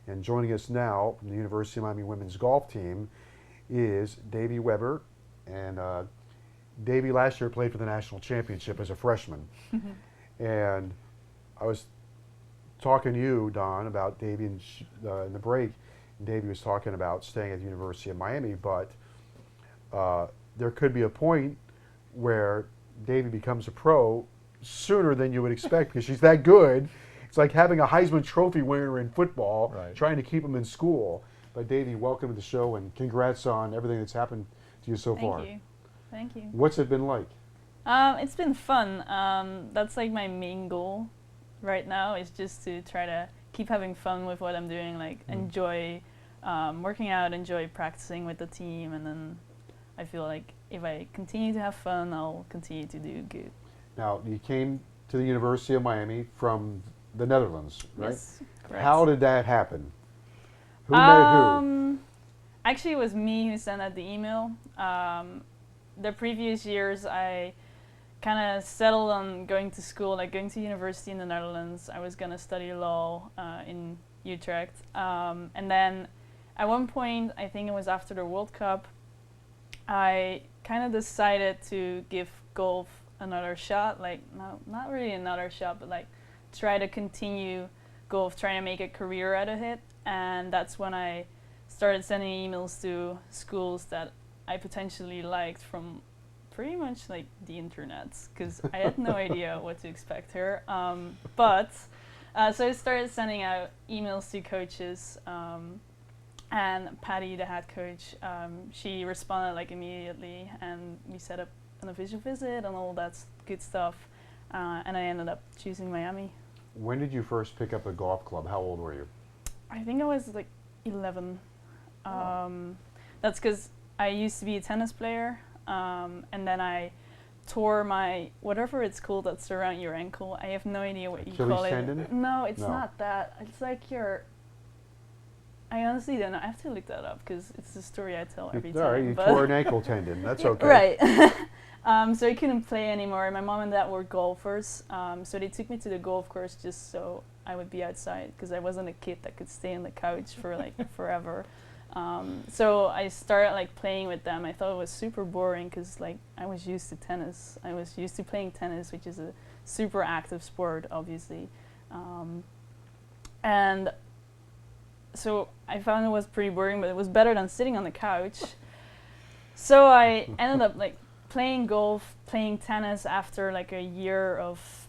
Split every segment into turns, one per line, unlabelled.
And joining us now from the University of Miami women's golf team is Davy Weber. And Davy last year played for the national championship as a freshman. And I was talking to you, Don, about Davy in the break. And Davy was talking about staying at the University of Miami, but there could be a point where Davy becomes a pro sooner than you would expect because she's that good. It's like having a Heisman Trophy winner in football,
Right.
trying to keep him in school. But Davy, welcome to the show and congrats on everything that's happened to you so far.
Thank you. Thank you.
What's it been like?
It's been fun. That's like my main goal right now is just to try to keep having fun with what I'm doing, like enjoy working out, enjoy practicing with the team, and then I feel like if I continue to have fun, I'll continue to do good.
Now, you came to the University of Miami from the Netherlands, right?
Yes, correct.
How did that happen? Who met who?
Actually, it was me who sent out the email. The previous years, I kind of settled on going to school, like going to university in the Netherlands. I was going to study law in Utrecht. And then at one point, I think it was after the World Cup, I kind of decided to give golf another shot. Like, not really another shot, but like try to continue golf, trying to make a career out of it. And that's when I started sending emails to schools that I potentially liked from pretty much like the internet, because I had no idea what to expect here. So I started sending out emails to coaches, and Patty, the head coach, she responded like immediately, and we set up an official visit and all that good stuff, and I ended up choosing Miami.
When did you first pick up a golf club? How old were you?
I think I was like 11. That's because I used to be a tennis player, and then I tore my, whatever it's called that's around your ankle. I have no idea what you call it.
Achilles tendon?
No, it's
No.
not that. It's like your, I honestly don't know. I have to look that up because it's the story I tell every
All right,
time.
you
but
tore an ankle tendon. That's okay.
Right. So I couldn't play anymore. My mom and dad were golfers, so they took me to the golf course just so I would be outside because I wasn't a kid that could stay on the couch for like forever. So I started like playing with them. I thought it was super boring because like I was used to tennis. I was used to playing tennis, which is a super active sport, obviously. And so I found it was pretty boring, but it was better than sitting on the couch. So I ended up like playing golf, playing tennis after like a year of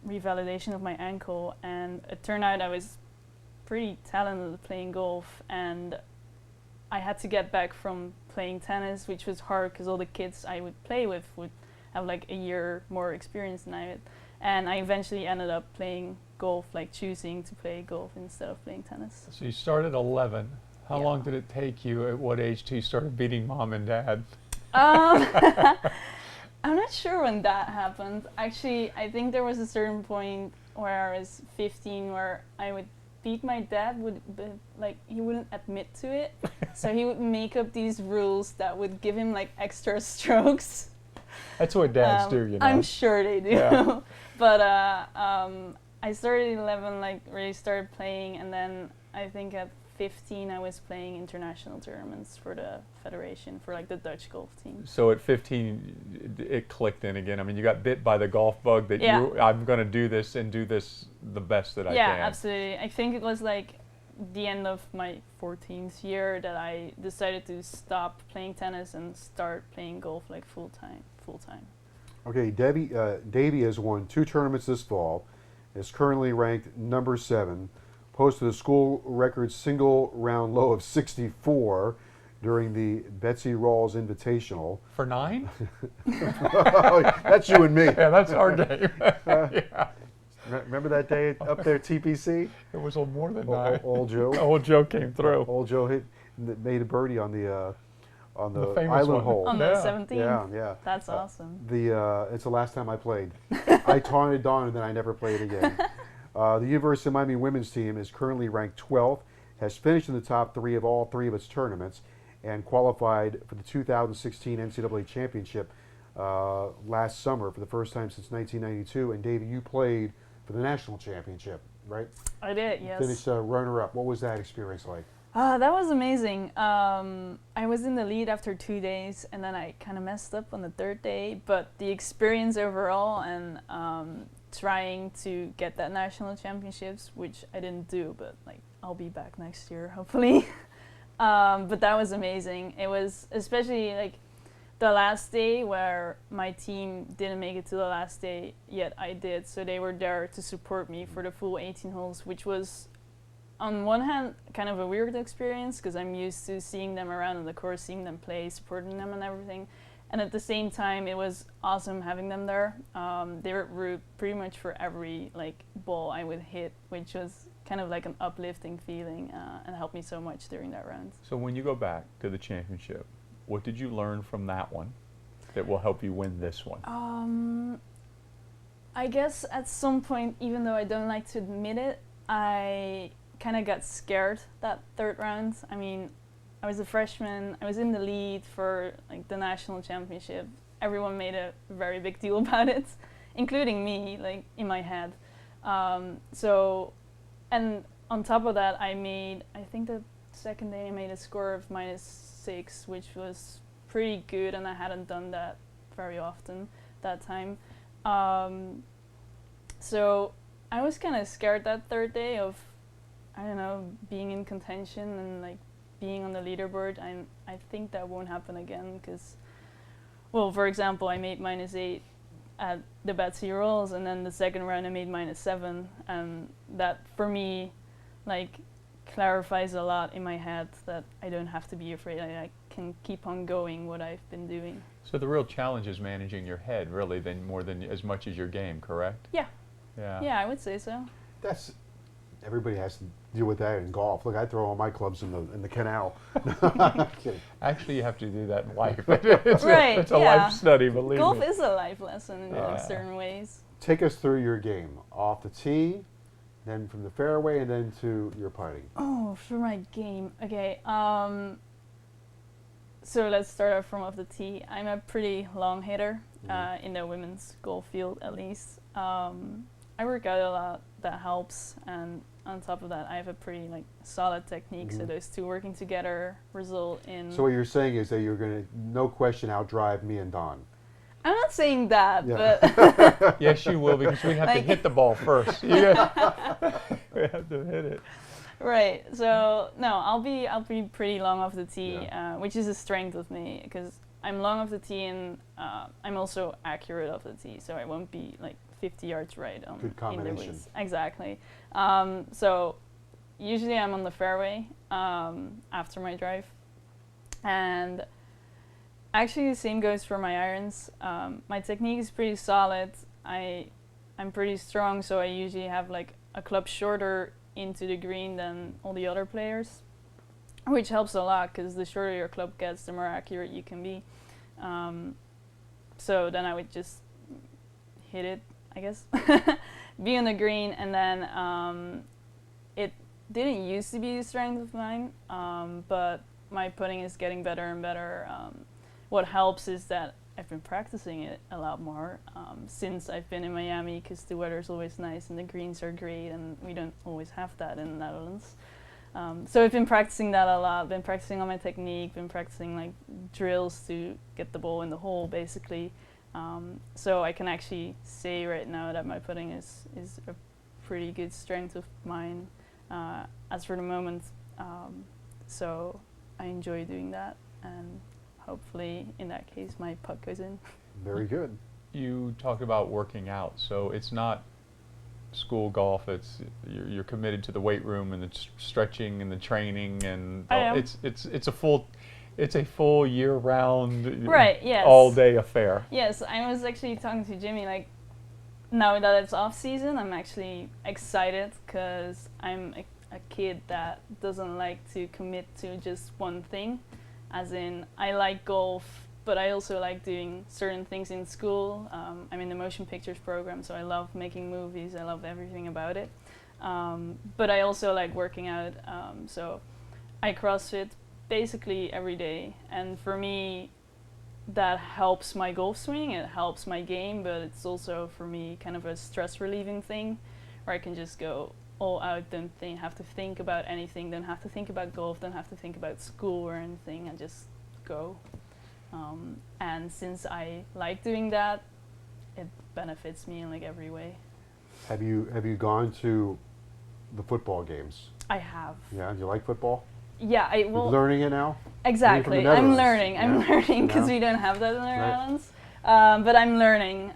revalidation of my ankle, and it turned out I was pretty talented at playing golf, and I had to get back from playing tennis, which was hard because all the kids I would play with would have like a year more experience than I did, and I eventually ended up playing golf, like choosing to play golf instead of playing tennis.
So you started at 11. How
Yeah.
long did it take you? At what age till you started beating mom and dad?
I'm not sure when that happened. Actually, I think there was a certain point where I was 15 where I would beat my dad, but like he wouldn't admit to it. So he would make up these rules that would give him like extra strokes.
That's what dads do, you know.
I'm sure they do.
Yeah.
But I started at 11, like really started playing, and then I think at 15 I was playing international tournaments for the federation, for like the Dutch golf team.
So at 15, it clicked in again. I mean, you got bit by the golf bug that
Yeah.
I'm going to do this and do this the best that I
Yeah,
can.
absolutely. I think it was like the end of my 14th year that I decided to stop playing tennis and start playing golf like full time.
Okay, Davy has won 2 tournaments this fall, is currently ranked number 7, posted a school record single round low of 64 during the Betsy Rawls Invitational.
For 9?
That's you and me.
Yeah, that's our game. Yeah.
Remember that day up there at TPC?
It was more than 9.
Old Joe.
Old Joe came through.
Old Joe made a birdie on the
famous
island
one.
hole.
On
Yeah.
the 17th?
Yeah.
That's awesome.
It's the last time I played. I taunted Dawn and then I never played again. The University of Miami women's team is currently ranked 12th, has finished in the top 3 of all 3 of its tournaments, and qualified for the 2016 NCAA Championship last summer for the first time since 1992. And Davey, you played for the national championship right?
I did, yes.
Finished runner-up. What was that experience like?
That was amazing. I was in the lead after 2 days, and then I kind of messed up on the third day. But the experience overall, and trying to get that national championships, which I didn't do, but like I'll be back next year, hopefully. But that was amazing. It was especially like the last day where my team didn't make it to the last day, yet I did. So they were there to support me for the full 18 holes, which was, on one hand, kind of a weird experience because I'm used to seeing them around on the course, seeing them play, supporting them and everything. And at the same time, it was awesome having them there. They were root pretty much for every like ball I would hit, which was kind of like an uplifting feeling and helped me so much during that round.
So when you go back to the championship, what did you learn from that one that will help you win this one?
I guess at some point, even though I don't like to admit it, I kind of got scared that third round. I mean, I was a freshman, I was in the lead for like the national championship. Everyone made a very big deal about it, including me, like in my head. And on top of that, I think the second day I made a score of -6, which was pretty good, and I hadn't done that very often that time. So I was kind of scared that third day of, I don't know, being in contention and like being on the leaderboard. I think that won't happen again because, well, for example, I made -8 at the Betsy Rolls, and then the second round I made -7, and that for me, like, clarifies a lot in my head that I don't have to be afraid. I can keep on going what I've been doing.
So the real challenge is managing your head, really, than more than as much as your game, correct?
Yeah.
Yeah.
Yeah, I would say so.
That's everybody has to deal with that in golf. Look, I throw all my clubs in the canal. Kidding.
Actually, you have to do that in life. It's
Right,
it's a
yeah.
life study, believe
Golf
me.
is a life lesson in
Yeah.
certain ways.
Take us through your game off the tee, then from the fairway, and then to your putting.
Oh, for my game. Okay. So let's start off from off the tee. I'm a pretty long hitter in the women's golf field, at least. I work out a lot. That helps, and on top of that, I have a pretty like solid technique. So those two working together result in.
So what you're saying is that you're going to, no question, outdrive me and Don.
I'm not saying that,
Yeah.
but
Yes, you will, because we have to
Like-
hit the ball first. We have to hit it.
right. So no, I'll be pretty long off the tee, which is a strength of me because I'm long off the tee and I'm also accurate off the tee, so I won't be like 50 yards right on
Good
in the
combination.
weeds. Exactly. So usually I'm on the fairway after my drive, and actually the same goes for my irons. My technique is pretty solid. I'm pretty strong, so I usually have like a club shorter into the green than all the other players, which helps a lot because the shorter your club gets, the more accurate you can be. So then I would just hit it, I guess, be on the green, and then it didn't used to be a strength of mine, but my putting is getting better and better. What helps is that I've been practicing it a lot more since I've been in Miami, because the weather's always nice and the greens are great, and we don't always have that in the Netherlands. So I've been practicing that a lot, been practicing on my technique, been practicing like drills to get the ball in the hole, basically. So I can actually say right now that my putting is a pretty good strength of mine as for the moment. So I enjoy doing that, and hopefully in that case my putt goes in.
Very good.
You talked about working out, so it's not school golf. It's you're committed to the weight room and the stretching and the training, and
I am.
it's a full year-round,
Right, yes.
all-day affair.
Yes, I was actually talking to Jimmy, like, now that it's off season, I'm actually excited because I'm a kid that doesn't like to commit to just one thing. As in, I like golf, but I also like doing certain things in school. I'm in the motion pictures program, so I love making movies. I love everything about it. But I also like working out, so I CrossFit basically every day. And for me, that helps my golf swing, it helps my game, but it's also for me kind of a stress relieving thing where I can just go all out, don't have to think about anything, don't have to think about golf, don't have to think about school or anything. I just go. And since I like doing that, it benefits me in like every way.
Have you gone to the football games?
I have.
Yeah, do you like football?
Yeah,
You're learning it now?
Exactly.
You're from the Netherlands.
I'm learning because
Yeah.
we don't have that in the
Right.
Netherlands. But I'm learning.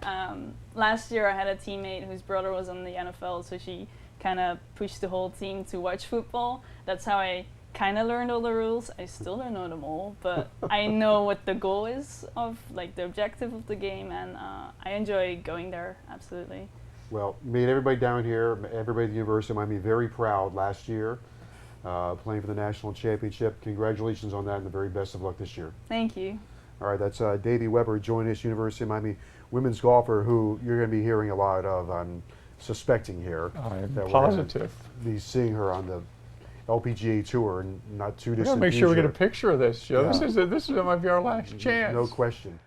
Last year I had a teammate whose brother was in the NFL, so she kind of pushed the whole team to watch football. That's how I kind of learned all the rules. I still don't know them all, but I know what the goal is of like the objective of the game, and I enjoy going there, absolutely.
Well, you made everybody down here, everybody at the University of Miami very proud last year, playing for the national championship. Congratulations on that, and the very best of luck this year.
Thank you.
All right, that's Dewi Weber joining us, University of Miami women's golfer, who you're going to be hearing a lot of, I'm suspecting here.
I am
that we're
positive.
gonna be seeing her on the LPGA Tour in not too
We
distant
gotta make sure we get a
future.
picture of this, Joe.
Yeah.
This might be our last chance.
No question.